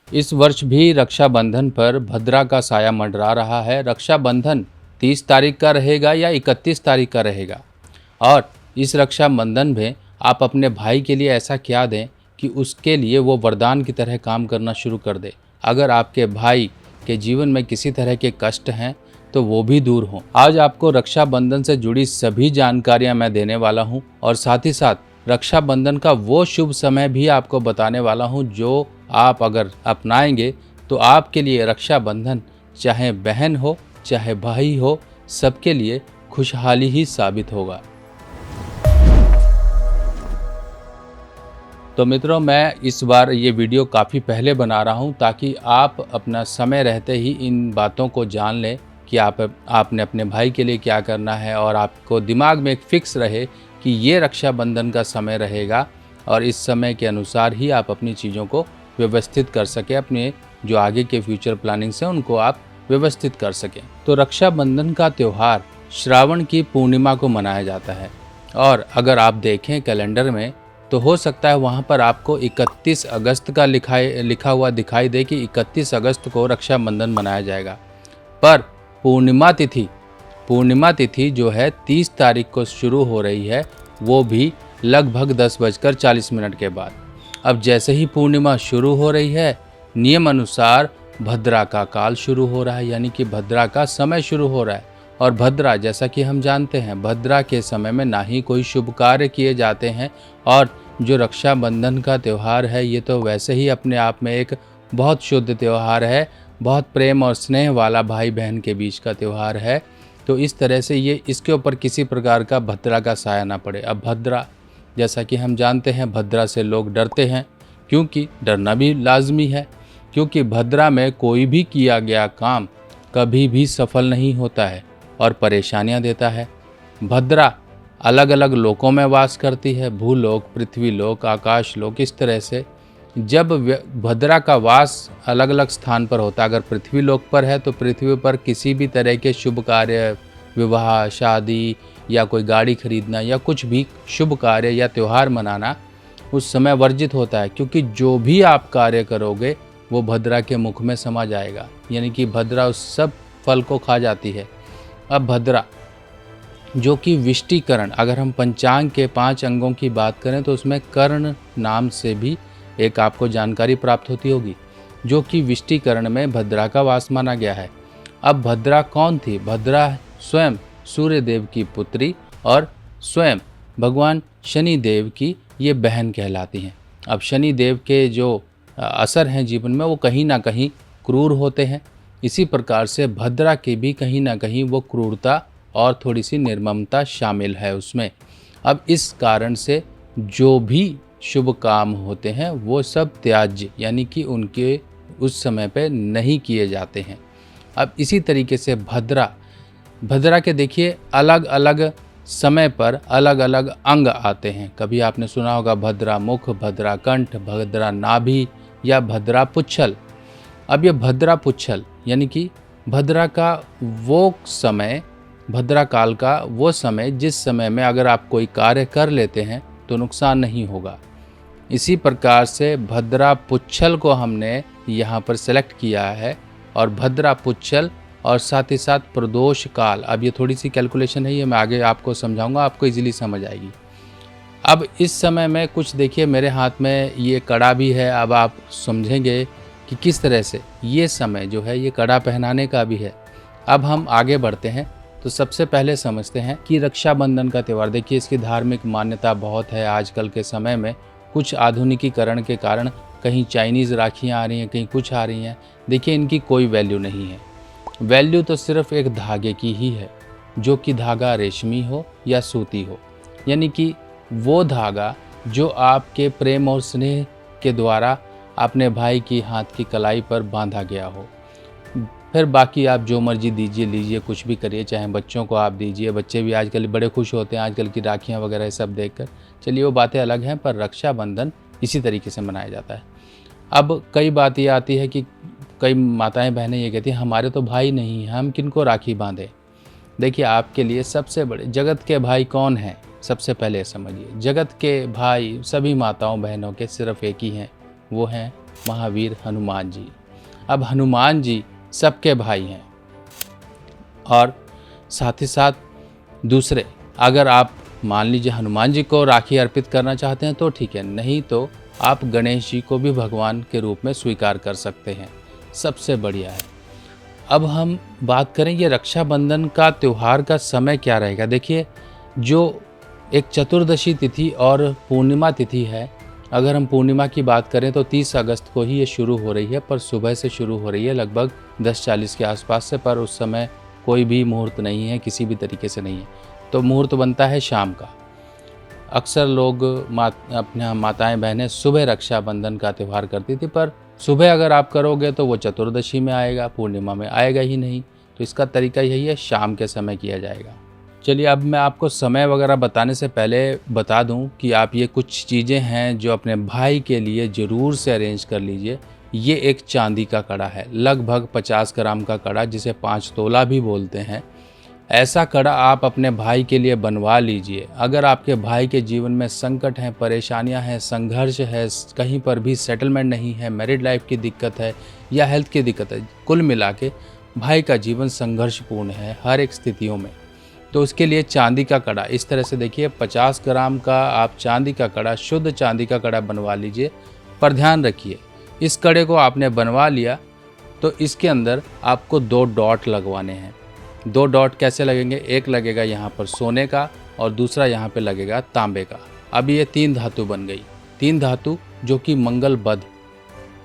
इस वर्ष भी रक्षाबंधन पर भद्रा का साया मंडरा रहा है। रक्षाबंधन 30 तारीख का रहेगा या 31 तारीख का रहेगा, और इस रक्षाबंधन में आप अपने भाई के लिए ऐसा क्या दें कि उसके लिए वो वरदान की तरह काम करना शुरू कर दे। अगर आपके भाई के जीवन में किसी तरह के कष्ट हैं तो वो भी दूर हों। आज आपको रक्षाबंधन से जुड़ी सभी जानकारियां मैं देने वाला हूं, और साथ ही साथ रक्षाबंधन का वो शुभ समय भी आपको बताने वाला हूं जो आप अगर अपनाएंगे तो आपके लिए रक्षाबंधन चाहे बहन हो चाहे भाई हो, सबके लिए खुशहाली ही साबित होगा। तो मित्रों, मैं इस बार ये वीडियो काफ़ी पहले बना रहा हूँ ताकि आप अपना समय रहते ही इन बातों को जान लें कि आपने अपने भाई के लिए क्या करना है, और आपको दिमाग में एक फिक्स रहे कि ये रक्षाबंधन का समय रहेगा और इस समय के अनुसार ही आप अपनी चीज़ों को व्यवस्थित कर सकें। अपने जो आगे के फ्यूचर प्लानिंग्स हैं उनको आप व्यवस्थित कर सकें। तो रक्षाबंधन का त्यौहार श्रावण की पूर्णिमा को मनाया जाता है, और अगर आप देखें कैलेंडर में तो हो सकता है वहाँ पर आपको 31 अगस्त का लिखा हुआ दिखाई दे कि 31 अगस्त को रक्षाबंधन मनाया जाएगा। पर पूर्णिमा तिथि जो है 30 तारीख को शुरू हो रही है, वो भी लगभग 10:40 के बाद। अब जैसे ही पूर्णिमा शुरू हो रही है, नियम अनुसार भद्रा का काल शुरू हो रहा है, यानी कि भद्रा का समय शुरू हो रहा है। और भद्रा, जैसा कि हम जानते हैं, भद्रा के समय में ना ही कोई शुभ कार्य किए जाते हैं। और जो रक्षाबंधन का त्यौहार है, ये तो वैसे ही अपने आप में एक बहुत शुद्ध त्यौहार है, बहुत प्रेम और स्नेह वाला भाई बहन के बीच का त्यौहार है। तो इस तरह से ये इसके ऊपर किसी प्रकार का भद्रा का साया ना पड़े। अब भद्रा, जैसा कि हम जानते हैं, भद्रा से लोग डरते हैं, क्योंकि डरना भी लाजमी है, क्योंकि भद्रा में कोई भी किया गया काम कभी भी सफल नहीं होता है और परेशानियां देता है। भद्रा अलग अलग लोकों में वास करती है, भूलोक, पृथ्वीलोक, आकाशलोक, इस तरह से। जब भद्रा का वास अलग अलग स्थान पर होता है, अगर पृथ्वीलोक पर है तो पृथ्वी पर किसी भी तरह के शुभ कार्य, विवाह, शादी या कोई गाड़ी खरीदना या कुछ भी शुभ कार्य या त्यौहार मनाना उस समय वर्जित होता है, क्योंकि जो भी आप कार्य करोगे वो भद्रा के मुख में समा जाएगा, यानी कि भद्रा उस सब फल को खा जाती है। अब भद्रा जो कि विष्टिकरण, अगर हम पंचांग के 5 अंगों की बात करें तो उसमें कर्ण नाम से भी एक आपको जानकारी प्राप्त होती होगी, जो कि विष्टिकरण में भद्रा का वास माना गया है। अब भद्रा कौन थी? भद्रा स्वयं सूर्य देव की पुत्री और स्वयं भगवान शनि देव की ये बहन कहलाती हैं। अब शनि देव के जो असर हैं जीवन में, वो कहीं ना कहीं क्रूर होते हैं। इसी प्रकार से भद्रा के भी कहीं ना कहीं वो क्रूरता और थोड़ी सी निर्ममता शामिल है उसमें। अब इस कारण से जो भी शुभ काम होते हैं वो सब त्याज्य, यानी कि उनके उस समय पे नहीं किए जाते हैं। अब इसी तरीके से भद्रा के देखिए अलग अलग समय पर अलग अलग अंग आते हैं। कभी आपने सुना होगा भद्रा मुख, भद्रा कंठ, भद्रा नाभि या भद्रा पुच्छल। अब ये भद्रा पुच्छल यानी कि भद्रा का वो समय, भद्रा काल का वो समय जिस समय में अगर आप कोई कार्य कर लेते हैं तो नुकसान नहीं होगा। इसी प्रकार से भद्रा पुच्छल को हमने यहाँ पर सेलेक्ट किया है, और भद्रा पुच्छल और साथ ही साथ प्रदोष काल। अब ये थोड़ी सी कैलकुलेशन है, ये मैं आगे आपको समझाऊंगा, आपको इजीली समझ आएगी। अब इस समय में कुछ देखिए, मेरे हाथ में ये कड़ा भी है। अब आप समझेंगे कि किस तरह से ये समय जो है ये कड़ा पहनाने का भी है। अब हम आगे बढ़ते हैं, तो सबसे पहले समझते हैं कि रक्षाबंधन का त्यौहार। देखिए, इसकी धार्मिक मान्यता बहुत है। आजकल के समय में कुछ आधुनिकीकरण के कारण कहीं चाइनीज़ राखियाँ आ रही हैं, कहीं कुछ आ रही हैं। देखिए, इनकी कोई वैल्यू नहीं है। वैल्यू तो सिर्फ एक धागे की ही है, जो कि धागा रेशमी हो या सूती हो, यानी कि वो धागा जो आपके प्रेम और स्नेह के द्वारा अपने भाई की हाथ की कलाई पर बांधा गया हो। फिर बाकी आप जो मर्जी दीजिए, लीजिए, कुछ भी करिए, चाहे बच्चों को आप दीजिए। बच्चे भी आजकल बड़े खुश होते हैं आजकल की राखियाँ वगैरह सब देखकर। चलिए, वो बातें अलग हैं, पर रक्षाबंधन इसी तरीके से मनाया जाता है। अब कई बात ये आती है कि कई माताएं बहनें ये कहती हैं हमारे तो भाई नहीं हैं, हम किनको राखी बांधें। देखिए, आपके लिए सबसे बड़े जगत के भाई कौन हैं? सबसे पहले समझिए, जगत के भाई सभी माताओं बहनों के सिर्फ एक ही हैं, वो हैं महावीर हनुमान जी। अब हनुमान जी सबके भाई हैं और साथ ही साथ दूसरे, अगर आप मान लीजिए हनुमान जी को राखी अर्पित करना चाहते हैं तो ठीक है, नहीं तो आप गणेश जी को भी भगवान के रूप में स्वीकार कर सकते हैं, सबसे बढ़िया है। अब हम बात करें ये रक्षाबंधन का त्यौहार का समय क्या रहेगा। देखिए, जो एक चतुर्दशी तिथि और पूर्णिमा तिथि है, अगर हम पूर्णिमा की बात करें तो 30 अगस्त को ही ये शुरू हो रही है, पर सुबह से शुरू हो रही है लगभग 10:40 के आसपास से, पर उस समय कोई भी मुहूर्त नहीं है, किसी भी तरीके से नहीं है, तो मुहूर्त बनता है शाम का। अक्सर लोग अपने माताएं बहनें सुबह रक्षाबंधन का त्यौहार करती थी, पर सुबह अगर आप करोगे तो वो चतुर्दशी में आएगा, पूर्णिमा में आएगा ही नहीं, तो इसका तरीका यही है, शाम के समय किया जाएगा। चलिए, अब मैं आपको समय वगैरह बताने से पहले बता दूं कि आप ये कुछ चीज़ें हैं जो अपने भाई के लिए ज़रूर से अरेंज कर लीजिए। ये एक चांदी का कड़ा है, लगभग 50 ग्राम का कड़ा, जिसे 5 तोला भी बोलते हैं। ऐसा कड़ा आप अपने भाई के लिए बनवा लीजिए। अगर आपके भाई के जीवन में संकट हैं, परेशानियां हैं, संघर्ष है, कहीं पर भी सेटलमेंट नहीं है, मैरिड लाइफ की दिक्कत है या हेल्थ की दिक्कत है, कुल मिला के भाई का जीवन संघर्षपूर्ण है हर एक स्थितियों में, तो उसके लिए चांदी का कड़ा, इस तरह से देखिए 50 ग्राम का आप चांदी का कड़ा, शुद्ध चांदी का कड़ा बनवा लीजिए। पर ध्यान रखिए, इस कड़े को आपने बनवा लिया तो इसके अंदर आपको 2 डॉट लगवाने हैं। 2 डॉट कैसे लगेंगे, एक लगेगा यहाँ पर सोने का और दूसरा यहाँ पे लगेगा तांबे का। अब ये 3 धातु बन गई, 3 धातु जो कि मंगल बध,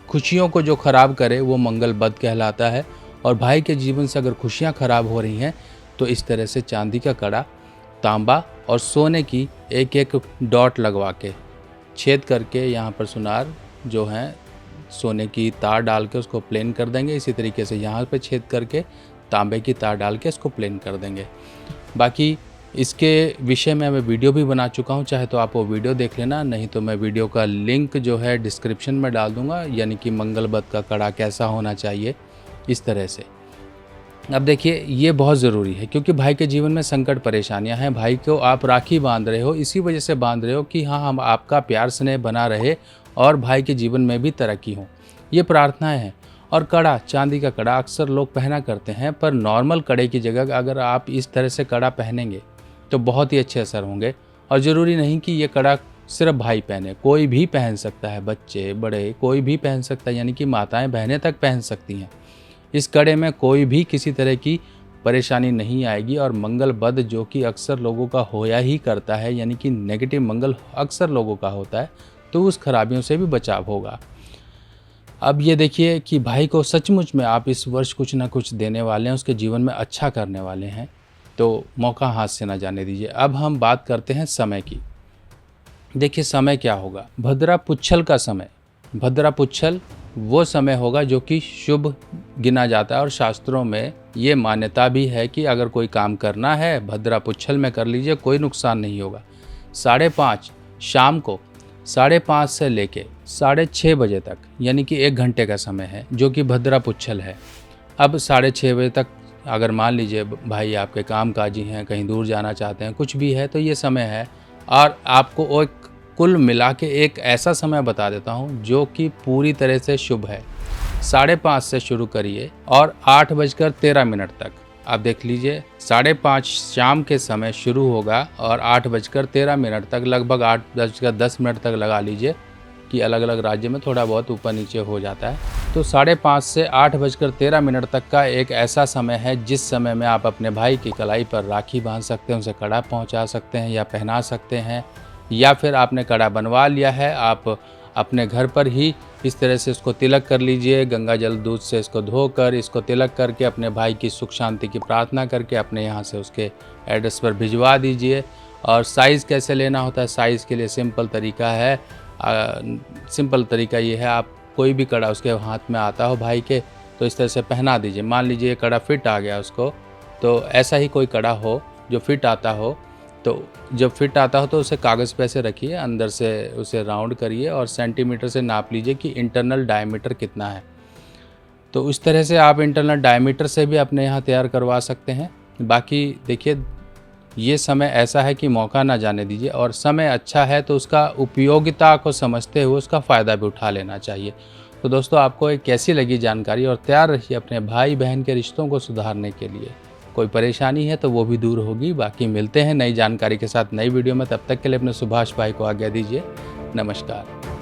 खुशियों को जो खराब करे वो मंगल बध कहलाता है। और भाई के जीवन से अगर खुशियाँ खराब हो रही हैं तो इस तरह से चांदी का कड़ा, तांबा और सोने की एक एक डॉट लगवा के, छेद करके यहाँ पर सुनार जो हैं सोने की तार डाल के उसको प्लेन कर देंगे। इसी तरीके से यहाँ पे छेद करके तांबे की तार डाल के इसको प्लेन कर देंगे। बाकी इसके विषय में मैं वीडियो भी बना चुका हूँ, चाहे तो आप वो वीडियो देख लेना, नहीं तो मैं वीडियो का लिंक जो है डिस्क्रिप्शन में डाल दूँगा, यानी कि मंगल बध का कड़ा कैसा होना चाहिए, इस तरह से। अब देखिए, ये बहुत ज़रूरी है क्योंकि भाई के जीवन में संकट परेशानियां हैं। भाई को आप राखी बांध रहे हो, इसी वजह से बांध रहे हो कि हाँ, हम आपका प्यार स्नेह बना रहे और भाई के जीवन में भी तरक्की हो, ये प्रार्थनाएं हैं। और कड़ा, चांदी का कड़ा अक्सर लोग पहना करते हैं, पर नॉर्मल कड़े की जगह अगर आप इस तरह से कड़ा पहनेंगे तो बहुत ही अच्छे असर होंगे। और ज़रूरी नहीं कि ये कड़ा सिर्फ भाई पहने, कोई भी पहन सकता है, बच्चे बड़े कोई भी पहन सकता है, यानी कि माताएँ बहनें तक पहन सकती हैं। इस कड़े में कोई भी किसी तरह की परेशानी नहीं आएगी। और मंगल बध जो कि अक्सर लोगों का होया ही करता है, यानी कि नेगेटिव मंगल अक्सर लोगों का होता है, तो उस खराबियों से भी बचाव होगा। अब ये देखिए कि भाई को सचमुच में आप इस वर्ष कुछ ना कुछ देने वाले हैं, उसके जीवन में अच्छा करने वाले हैं, तो मौका हाथ से ना जाने दीजिए। अब हम बात करते हैं समय की। देखिए, समय क्या होगा, भद्रा पुच्छल का समय। भद्रा पुच्छल वो समय होगा जो कि शुभ गिना जाता है और शास्त्रों में ये मान्यता भी है कि अगर कोई काम करना है भद्रा पुच्छल में कर लीजिए, कोई नुकसान नहीं होगा। 5:30 शाम को 5:30 से लेके 6:30 बजे तक, यानी कि 1 घंटे का समय है जो कि भद्रा पुच्छल है। अब 6:30 बजे तक अगर मान लीजिए भाई आपके काम काजी हैं, कहीं दूर जाना चाहते हैं, कुछ भी है, तो ये समय है। और आपको एक कुल मिला के एक ऐसा समय बता देता हूँ जो कि पूरी तरह से शुभ है। 5:30 से शुरू करिए और 8:13 तक आप देख लीजिए। 5:30 शाम के समय शुरू होगा और 8:13 तक, लगभग 8:10 तक लगा लीजिए कि अलग अलग राज्य में थोड़ा बहुत ऊपर नीचे हो जाता है। तो 5:30 से 8:13 तक का एक ऐसा समय है जिस समय में आप अपने भाई की कलाई पर राखी बांध सकते हैं, उसे कड़ा पहुँचा सकते हैं या पहना सकते हैं, या फिर आपने कड़ा बनवा लिया है, आप अपने घर पर ही इस तरह से इसको तिलक कर लीजिए। गंगा जल दूध से इसको धोकर इसको तिलक करके अपने भाई की सुख शांति की प्रार्थना करके अपने यहाँ से उसके एड्रेस पर भिजवा दीजिए। और साइज़ कैसे लेना होता है, साइज़ के लिए सिंपल तरीका है। सिंपल तरीका ये है, आप कोई भी कड़ा उसके हाथ में आता हो भाई के, तो इस तरह से पहना दीजिए। मान लीजिए ये कड़ा फिट आ गया उसको, तो ऐसा ही कोई कड़ा हो जो फिट आता हो, तो जब फिट आता हो तो उसे कागज़ पे ऐसे रखिए, अंदर से उसे राउंड करिए और सेंटीमीटर से नाप लीजिए कि इंटरनल डायमीटर कितना है। तो उस तरह से आप इंटरनल डायमीटर से भी अपने यहाँ तैयार करवा सकते हैं। बाकी देखिए, ये समय ऐसा है कि मौका ना जाने दीजिए, और समय अच्छा है तो उसका उपयोगिता को समझते हुए उसका फ़ायदा भी उठा लेना चाहिए। तो दोस्तों आपको एक कैसी लगी जानकारी, और तैयार रहिए अपने भाई बहन के रिश्तों को सुधारने के लिए। कोई परेशानी है तो वो भी दूर होगी। बाकी मिलते हैं नई जानकारी के साथ नई वीडियो में, तब तक के लिए अपने सुभाष भाई को आज्ञा दीजिए। नमस्कार।